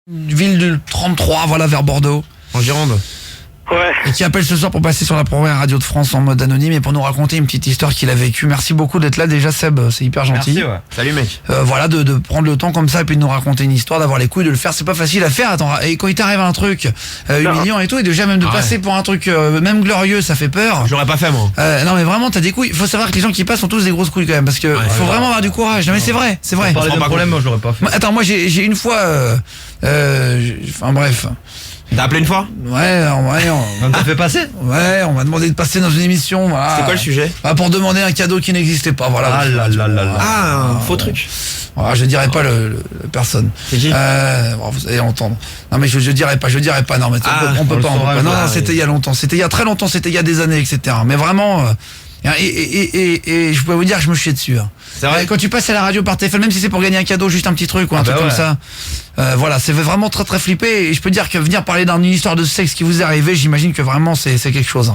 ville du 33, voilà, vers Bordeaux. En Gironde. Ouais. Et qui appelle ce soir pour passer sur la première radio de France en mode anonyme et pour nous raconter une petite histoire qu'il a vécue. Merci beaucoup d'être là déjà Seb, c'est hyper gentil. Merci, ouais. Salut mec. Voilà, de prendre le temps comme ça et puis de nous raconter une histoire, d'avoir les couilles de le faire, c'est pas facile à faire. Attends, et quand il t'arrive un truc humiliant et tout, et déjà même de passer pour un truc même glorieux, ça fait peur. J'aurais pas fait moi. Non mais vraiment t'as des couilles. Faut savoir que les gens qui passent ont tous des grosses couilles quand même, parce que faut vraiment avoir du courage. Non mais c'est vrai, c'est vrai. Parler de problème, moi j'aurais pas fait. Attends, moi j'ai une fois enfin bref. T'as appelé une fois? Ouais, On t'a fait passer? Ouais, on m'a demandé de passer dans une émission, voilà. C'était quoi le sujet? Pour demander un cadeau qui n'existait pas, voilà. Ah là là là là. Ah, un faux truc. Voilà, je dirais pas le personne. C'est qui? Bon, vous allez entendre. Non mais je dirais pas, non mais on peut pas. Non, c'était il y a longtemps, c'était il y a très longtemps, c'était il y a des années, etc. Mais vraiment, et je peux vous dire que je me chiais dessus. Hein. C'est vrai. Quand tu passes à la radio par téléphone, même si c'est pour gagner un cadeau, juste un petit truc ou un truc comme ça. Voilà, c'est vraiment très très flippé. Et je peux dire que venir parler d'une histoire de sexe qui vous est arrivée, j'imagine que vraiment c'est quelque chose.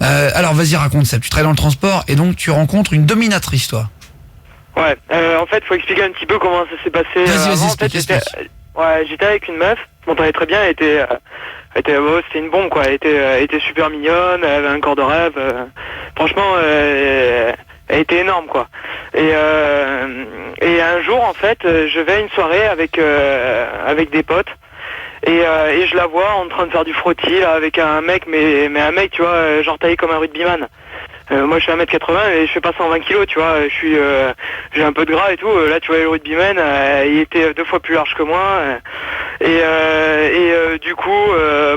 Alors vas-y, raconte Seb. Tu travailles dans le transport et donc tu rencontres une dominatrice, toi. Ouais, en fait, faut expliquer un petit peu comment ça s'est passé. Vas-y, En fait, j'étais avec une meuf, je m'entendais très bien, c'était une bombe quoi, elle était super mignonne, elle avait un corps de rêve, franchement, elle était énorme quoi. Et un jour en fait, je vais à une soirée avec des potes. Et je la vois en train de faire du frottis là, avec un mec, mais un mec, tu vois, genre taillé comme un rugbyman. Moi je fais 1m80 et je fais pas 120 kilos, tu vois, j'ai un peu de gras et tout. Là tu vois le rugbyman, il était 2 fois plus large que moi. Du coup,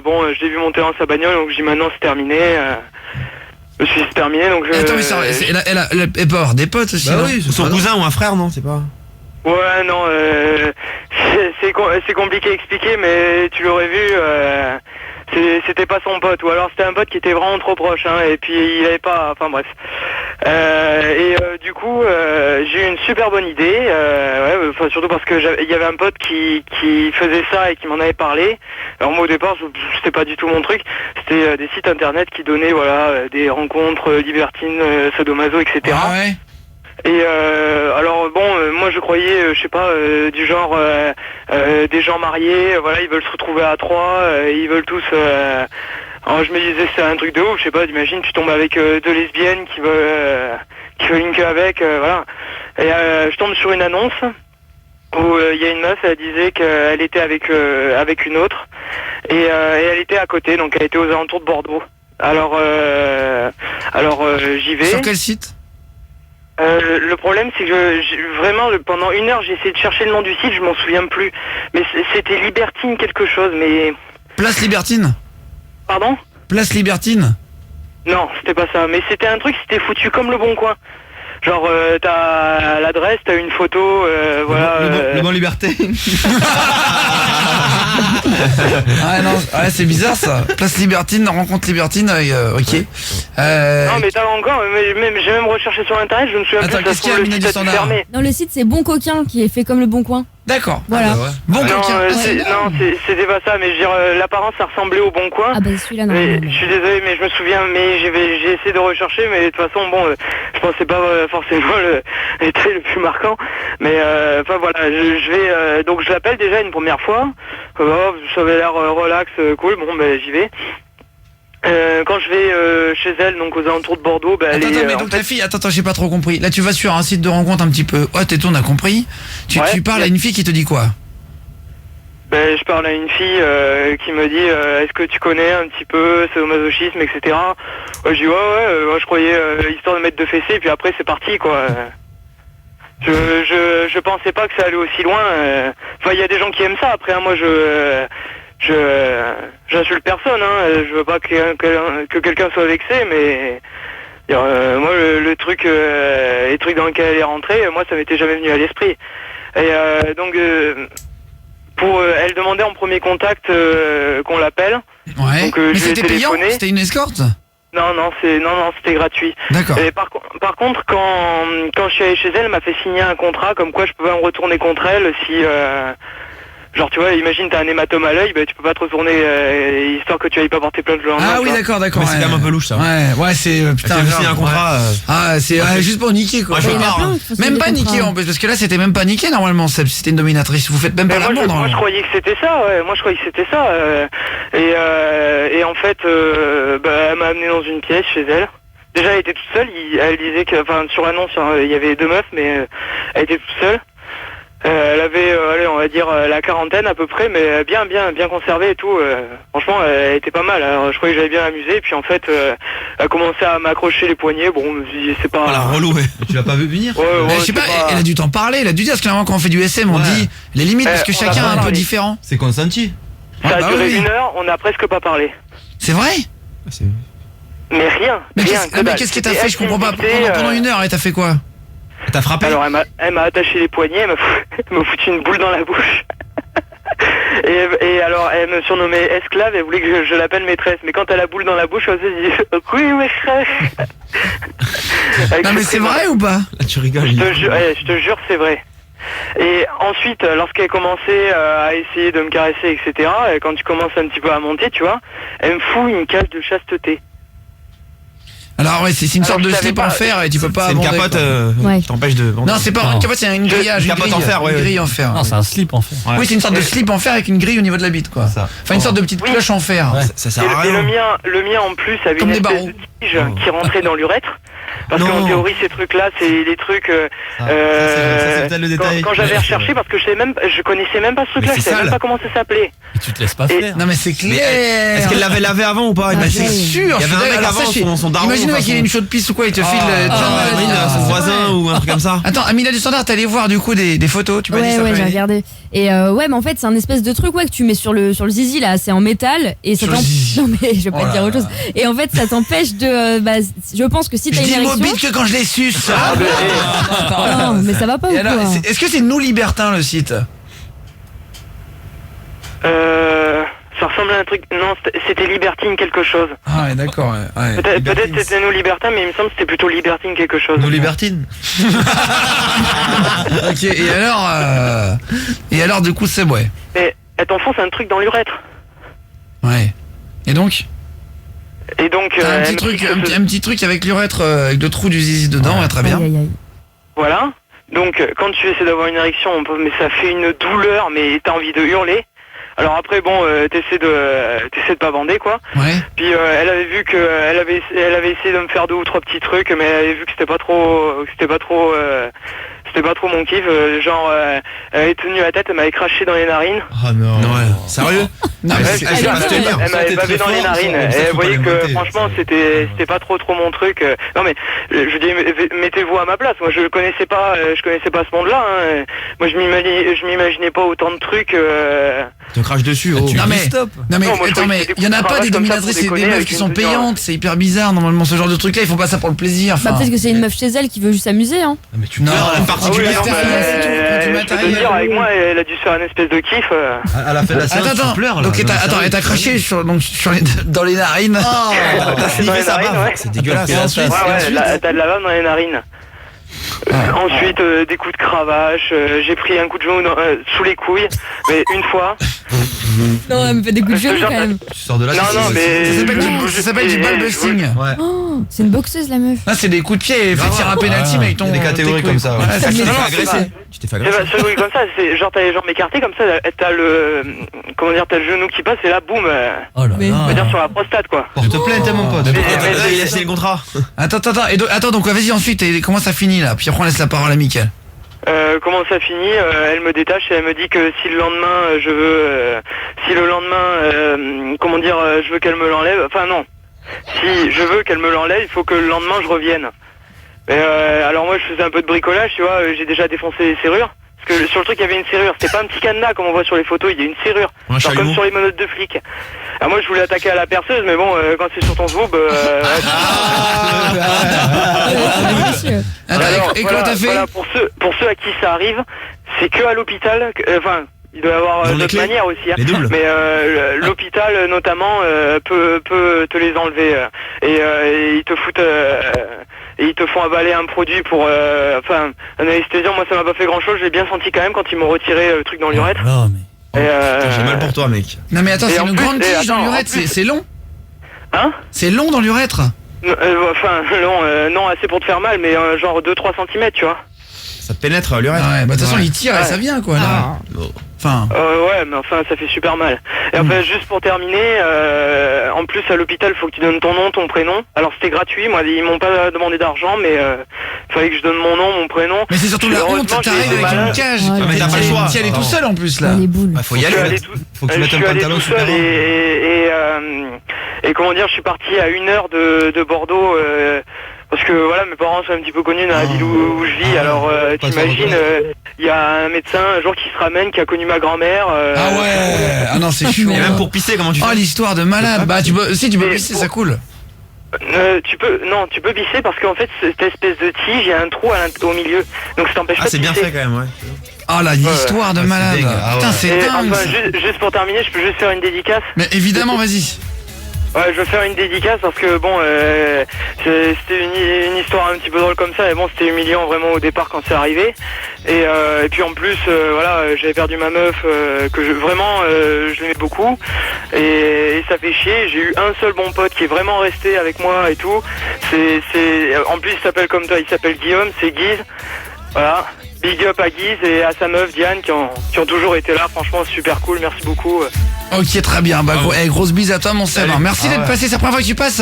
bon, je l'ai vu monter dans sa bagnole, donc je dis maintenant c'est terminé. Je suis terminé, donc Attends, mais ça, elle peut avoir des potes aussi. Bah non oui, son cousin ou un frère, non? C'est pas... Ouais, non, c'est compliqué à expliquer, mais tu l'aurais vu, c'était pas son pote, ou alors c'était un pote qui était vraiment trop proche, hein, et puis il avait pas, enfin bref. Du coup, j'ai eu une super bonne idée, surtout parce que il y avait un pote qui faisait ça et qui m'en avait parlé. Alors moi au départ, c'était pas du tout mon truc, c'était des sites internet qui donnaient, voilà, des rencontres libertines, sadomaso, etc. Ah ouais. Et alors bon, moi je croyais, je sais pas, du genre des gens mariés, voilà, ils veulent se retrouver à 3, ils veulent tous. Alors je me disais c'est un truc de ouf, je sais pas, t'imagines, tu tombes avec 2 lesbiennes qui veulent linker avec, voilà. Et je tombe sur une annonce où il y a une meuf, elle disait qu'elle était avec une autre et elle était à côté, donc elle était aux alentours de Bordeaux. Alors j'y vais. Sur quel site? Le problème c'est que vraiment pendant 1 heure j'ai essayé de chercher le nom du site, je m'en souviens plus. Mais c'était Libertine quelque chose, mais... Place Libertine? Pardon? Place Libertine? Non, c'était pas ça, mais c'était un truc, c'était foutu comme le Bon Coin. Genre t'as l'adresse, t'as une photo, voilà... Le bon Liberté. Ah non, ouais, c'est bizarre ça. Place Libertine, rencontre Libertine, ok. Non mais t'as encore, j'ai même recherché sur internet, je me souviens Attends, plus, qu'est-ce qu'il y a, le Mina site du a dû Standard fermer. Non, le site c'est Bon Coquin qui est fait comme le Bon Coin. D'accord. Voilà. Bon Non, coquin. c'était pas ça, mais je veux dire, l'apparence ça ressemblait au Bon Coin. Ah bah celui-là non. Mais, je suis désolé, mais je me souviens, mais j'ai essayé de rechercher, mais de toute façon, bon, je pensais pas forcément les traits le plus marquant. Mais enfin voilà, je vais, donc je l'appelle déjà une première fois. Ça avait l'air relax, cool, bon, ben j'y vais. Quand je vais chez elle, donc aux alentours de Bordeaux, ben Attends, mais donc la fille, attends, j'ai pas trop compris. Là, tu vas sur un site de rencontre un petit peu. Oh, t'es on a compris. Tu parles à une fille qui te dit quoi? Ben, je parle à une fille qui me dit est-ce que tu connais un petit peu sadomasochisme, etc. Je dis ouais, je croyais histoire de mettre 2 fessées, et puis après c'est parti quoi. Je pensais pas que ça allait aussi loin. Enfin, il y a des gens qui aiment ça. Après, hein, moi j'insulte personne, hein. Je veux pas que quelqu'un soit vexé, mais moi les trucs dans lesquels elle est rentrée, moi ça m'était jamais venu à l'esprit. Et donc elle demandait en premier contact qu'on l'appelle. Ouais. Donc, mais je lui ai c'était payant? téléphoné. C'était une escorte? Non, c'était gratuit. D'accord. Et par contre, quand je suis allé chez elle m'a fait signer un contrat comme quoi je pouvais me retourner contre elle si Genre tu vois, imagine t'as un hématome à l'œil, bah tu peux pas te retourner histoire que tu ailles pas porter plainte le lendemain. Ah oui, d'accord. Mais c'est quand même un peu louche ça. Ouais, c'est putain. T'as signé un contrat. Ah, c'est juste pour niquer quoi. Moi, je Il y en a pars, plein hein. qui font Même signer pas des niquer contrats. en plus, parce que là c'était même pas niquer normalement, c'était une dominatrice. Vous faites même pas Mais moi, l'amour moi je normalement. croyais que c'était ça, ouais. Moi je croyais que c'était ça. Et en fait, bah, elle m'a amené dans une pièce chez elle. Déjà elle était toute seule, elle disait que, enfin sur l'annonce il y avait 2 meufs, mais elle était toute seule. Elle avait, allez, on va dire la quarantaine à peu près, mais bien conservée et tout. Franchement, elle était pas mal. Alors, je croyais que j'allais bien m'amuser, puis en fait, elle a commencé à m'accrocher les poignets. Bon, je me suis dit, c'est pas. Oh la relou, ouais. Mais tu l'as pas vu venir? Ouais, Je sais c'est pas, elle a dû t'en parler, elle a dû dire, parce que quand on fait du SM, on Ouais. dit les limites, parce que on a chacun pas est un peu parlé. différent. C'est consenti. Ça a bah duré oui. 1 heure, on a presque pas parlé. C'est vrai? Mais rien. Mais rien, qu'est-ce que t'as fait? Je comprends pas. C'était, Pendant 1 heure, et t'as fait quoi? T'as frappé? Alors elle m'a attaché les poignets, elle m'a foutu une boule dans la bouche. et alors elle me surnommait esclave, elle voulait que je l'appelle maîtresse. Mais quand elle a la boule dans la bouche, elle se dit oui maîtresse. Non mais c'est vrai ou pas? Là, tu rigoles. Je te jure c'est vrai. Et ensuite, lorsqu'elle commençait à essayer de me caresser, etc., et quand tu commences un petit peu à monter, tu vois, elle me fout une cage de chasteté. Alors ouais, c'est une Alors, sorte de je savais slip pas, en fer et tu peux pas C'est une bander, capote quoi. Ouais. qui t'empêche de. Non, c'est pas une capote, c'est une grillage, Une une capote grille en fer, ouais, une ouais. grille en fer. Non, c'est un slip en fait. Ouais. Oui, c'est une sorte de slip en fer avec une grille au niveau de la bite, quoi. Ça. Enfin, une sorte de petite Oui. cloche en fer. Ouais. Ça Et, sert à et rien. le mien en plus avait Comme une des espèce barreaux. de tige qui rentrait dans l'urètre. Parce Non. qu'en théorie, ces trucs-là, c'est les trucs. Ça, c'est peut-être le détail. Quand j'avais recherché, parce que je connaissais même pas ce truc-là, Mais je c'est savais même sale. pas comment ça s'appait. Et tu te laisses pas Et- faire. Non mais c'est Mais clair. est-ce qu'elle l'avait lavé avant ou pas? Ah, Bah, c'est ouais. sûr. Il y avait je suis un mec d'accord. avant, Alors, ça, son daron, imagine enfin, qu'il a une chaude pisse ou quoi, il te file. Oui, son voisin ou un truc comme ça. Attends, Amina du Standard, t'es allé voir du coup des photos, tu m'as dit Ouais, ça ouais, j'ai après-midi. regardé. Et ouais, mais en fait, c'est un espèce de truc ouais, que tu mets sur le zizi là, c'est en métal et ça Sur le t'empêche. zizi. Non, mais je vais pas Oh te dire là autre chose. Et en fait, ça t'empêche de. Bah, je pense que si Je t'as dis une le mot érection. bite que quand je les suce. Non, mais ça va pas Et ou alors, quoi? est-ce que c'est Nous Libertins le site? Ça ressemble à un truc. Non, c'était Libertine quelque chose. Ah ouais, d'accord. Ouais. Peut-être c'était nous Libertins, mais il me semble que c'était plutôt Libertine quelque chose. Nos libertines. Ok. Et alors du coup c'est ouais. Mais elle t'enfonce un truc dans l'urètre. Ouais. Et donc? Et donc. T'as un elle petit me truc, dit que un petit truc avec l'urètre, avec le trou du zizi dedans, ouais, très bien. Aïe, aïe, aïe. Voilà. Donc quand tu essaies d'avoir une érection, mais ça fait une douleur, mais t'as envie de hurler. Alors après bon, t'essaies de pas bander quoi. Ouais. Puis elle avait vu que elle avait essayé de me faire 2 ou 3 petits trucs, mais elle avait vu que c'était pas trop mon kiff. Genre elle avait tenu la tête, elle m'avait craché dans les narines. Oh non. Ouais. Sérieux? Non, mais Ouais, c'est- elle elle m'avait- est elle bonne. m'avait T'es bavé très dans les fort, narines. ça, Et faut elle pas voyait les que monter, franchement ça. c'était pas trop mon truc. Non mais je dis mettez-vous à ma place. Moi je connaissais pas ce monde-là. Hein. Moi je m'imaginais pas autant de trucs. Tu te craches dessus. Oh. Non mais, Stop. non mais Non, moi, je attends, croyais mais que c'était il y en a des pas coups des de cravache comme ça dominatrices pour et des déconner meufs avec qui une sont tenue, payantes, c'est hyper bizarre normalement ce genre de truc là, ils font pas ça pour le plaisir. Bah, Enfin, peut-être que c'est une meuf chez elle qui veut juste s'amuser, hein. Ah, mais tu Non, pleures à la ah oui, non, particulière. mais- mais, je peux te dire avec moi elle a dû se faire une espèce de kiff. À la fin de la séance, Attends, tu pleures là. donc Non, elle t'a craché dans les narines. Dans les ça narines, bave. ouais. C'est dégueulasse. Et ensuite, T'as de la bave dans les narines. Ensuite, des coups de cravache, j'ai pris un coup de genou sous les couilles, mais une fois. Non, elle me fait des coups de Je te genou jure, quand même. Tu sors de là. Non, c'est- non, c'est- mais. Ça s'appelle du ball busting. Ouais. Oh, c'est une boxeuse la meuf. Là c'est des coups de pied, fait tirer un penalty mais avec ton. Il y a des catégories tes comme couilles, ça, quoi. ouais. Ouais, c'est Tu t'es ça. fait non, agresser. Tu t'es fait C'est agresser. pas oui, comme ça, c'est genre t'as les jambes écartées comme ça, t'as le. Comment dire, t'as le genou qui passe et là, boum, Oh là Mais- on va là. dire sur la prostate quoi. Porte plainte, mon pote. Mais pourquoi Mais- t'as il a signé le contrat? Attends, donc vas-y ensuite, et comment ça finit là? Puis après on laisse la parole à Mickaël. Comment ça finit? Elle me détache et elle me dit que si le lendemain je veux, comment dire, je veux qu'elle me l'enlève. Enfin non, si je veux qu'elle me l'enlève, il faut que le lendemain je revienne. Alors moi je faisais un peu de bricolage, tu vois, j'ai déjà défoncé les serrures. Parce que sur le truc il y avait une serrure, c'était pas un petit cadenas comme on voit sur les photos, il y a une serrure. Un Genre comme chalumeau. sur les menottes de flics. Alors moi je voulais attaquer à la perceuse, mais bon, quand c'est sur ton zoub, Monsieur. Attends, alors, et comment t'as fait? voilà, pour ceux à qui ça arrive, c'est que à l'hôpital, enfin, il doit y avoir Ils ont les d'autres clés manières aussi, hein. Les doubles. Mais l'hôpital notamment peut te les enlever et ils te foutent et ils te font avaler un produit pour un anesthésiant. Moi ça m'a pas fait grand chose, j'ai bien senti quand même quand ils m'ont retiré le truc dans l'urètre. Non, mais. J'ai mal pour toi, mec. Non mais attends, Et c'est en une plus- grande et tige dans attends, en l'urètre, plus- c'est long. Hein? C'est long dans l'urètre. Enfin, non, assez pour te faire mal, mais genre 2-3 cm, tu vois. Ça te pénètre l'urètre. Ouais, bah de toute façon Ouais. il tire et Ouais. ça vient quoi là. Enfin. Ouais, mais enfin, ça fait super mal. Et enfin, juste pour terminer, en plus à l'hôpital, faut que tu donnes ton nom, ton prénom. Alors c'était gratuit, moi ils m'ont pas demandé d'argent, mais fallait que je donne mon nom, mon prénom. Mais c'est surtout la honte, Heureusement, j'ai t'arrives été avec une malade. cage. Ouais, mais t'as pas le choix. T'y allais tout seul en plus là. Les boules. Bah, faut y Je suis aller. allé tout, Faut que tu je mettes un suis allé pantalon tout super seul long. et comment dire, je suis parti à 1 heure de Bordeaux parce que voilà, mes parents sont un petit peu connus dans la ville où je vis. Alors pas t'imagines, il y a un médecin un jour qui se ramène, qui a connu ma grand-mère. Ah ouais. Ah non, c'est chaud. Et même pour pisser, comment tu Oh fais? l'histoire de malade. Bah tu peux si tu peux Et pisser, pour- ça coule. Tu peux pisser parce qu'en fait cette espèce de tige, il y a un trou au milieu, donc ça t'empêche Ah, pas de c'est bien pisser. fait quand même, ouais. Oh là, l'histoire de c'est malade. dingue. Ah Putain, ouais. c'est Et dingue. enfin, ça. juste pour terminer, je peux juste faire une dédicace. Mais évidemment, vas-y. Ouais, je veux faire une dédicace parce que bon, c'était une histoire un petit peu drôle comme ça, mais bon, c'était humiliant vraiment au départ quand c'est arrivé. Et puis en plus, voilà, j'avais perdu ma meuf que je l'aimais beaucoup, et ça fait chier. J'ai eu un seul bon pote qui est vraiment resté avec moi et tout. En plus, il s'appelle comme toi, il s'appelle Guillaume, c'est Guise. Voilà. Big up à Guise et à sa meuf Diane qui ont toujours été là, franchement super cool, merci beaucoup. Ok, très bien. Bah, grosse bise à toi, mon Seb. Salut. Merci d'être passé. C'est la première fois que tu passes.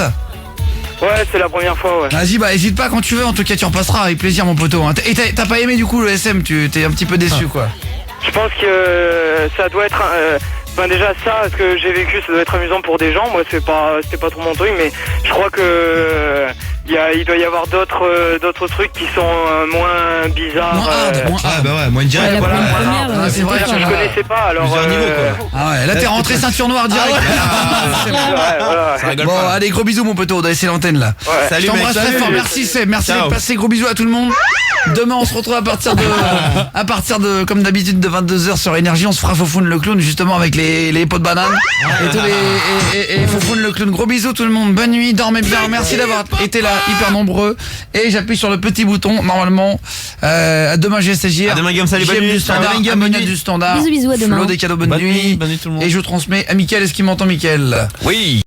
Ouais, c'est la première fois, ouais. Vas-y, bah, hésite pas quand tu veux. En tout cas, tu repasseras avec plaisir, mon poteau. Et t'as pas aimé du coup le SM. Tu t'es un petit peu déçu, quoi. Je pense que ça doit être... Enfin déjà ça, ce que j'ai vécu, ça doit être amusant pour des gens. Moi, c'était pas trop mon truc, mais je crois que il doit y avoir d'autres trucs qui sont moins bizarres. Moins hard, moins Ah hard. bah ouais, moins une Ouais, direct, la voilà. première, Ah, c'est vrai c'était que Je fort. connaissais pas, alors... Plusieurs niveaux, quoi. Ah ouais, là t'es rentré ceinture noire direct. Ouais, voilà. Ça rigole Bon, pas. allez, gros bisous, mon poteau. On doit laisser l'antenne là. Ouais. Je Salut, mec. t'embrasse très Salut. fort. Merci, Seb. Merci Ciao. d'être passé. Gros bisous à tout le monde. Demain, on se retrouve à partir de, comme d'habitude, de 22h sur Énergie. On se fera Foufoune le clown, justement, avec les pots de banane. Et tous et Foufoune le clown. Gros bisous, tout le monde. Bonne nuit. Dormez bien. Merci d'avoir été là, hyper nombreux. Et j'appuie sur le petit bouton, normalement. À demain, GSTJR. À demain, Guillaume. Salut, bonne JM nuit. du standard. Salut, Guillaume, bonne Amina nuit. du standard. Bisous, bisous, à demain. Flo des cadeaux, bonne Bonne nuit. nuit, bonne nuit tout le monde. Et je vous transmets à Mickaël. Est-ce qu'il m'entend, Mickaël? Oui.